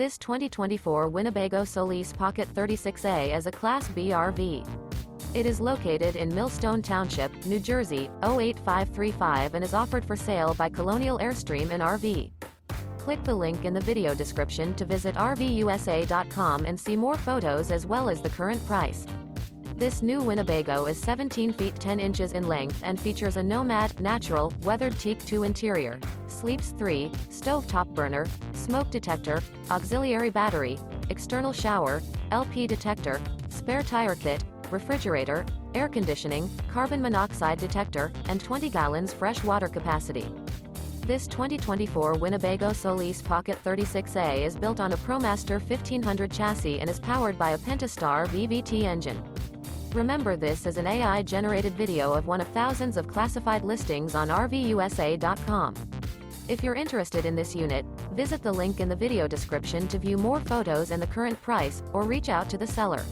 This 2024 Winnebago Solis Pocket 36A is a Class B RV. It is located in Millstone Township, New Jersey, 08535 and is offered for sale by Colonial Airstream RV. Click the link in the video description to visit RVUSA.com and see more photos as well as the current price. This new Winnebago is 17 feet 10 inches in length and features a Nomad, natural, weathered Teak II interior, sleeps 3, stovetop burner, smoke detector, auxiliary battery, external shower, LP detector, spare tire kit, refrigerator, air conditioning, carbon monoxide detector, and 20 gallons fresh water capacity. This 2024 Winnebago Solis Pocket 36A is built on a ProMaster 1500 chassis and is powered by a Pentastar VVT engine. Remember, this is an AI-generated video of one of thousands of classified listings on RVUSA.com. If you're interested in this unit, visit the link in the video description to view more photos and the current price, or reach out to the seller.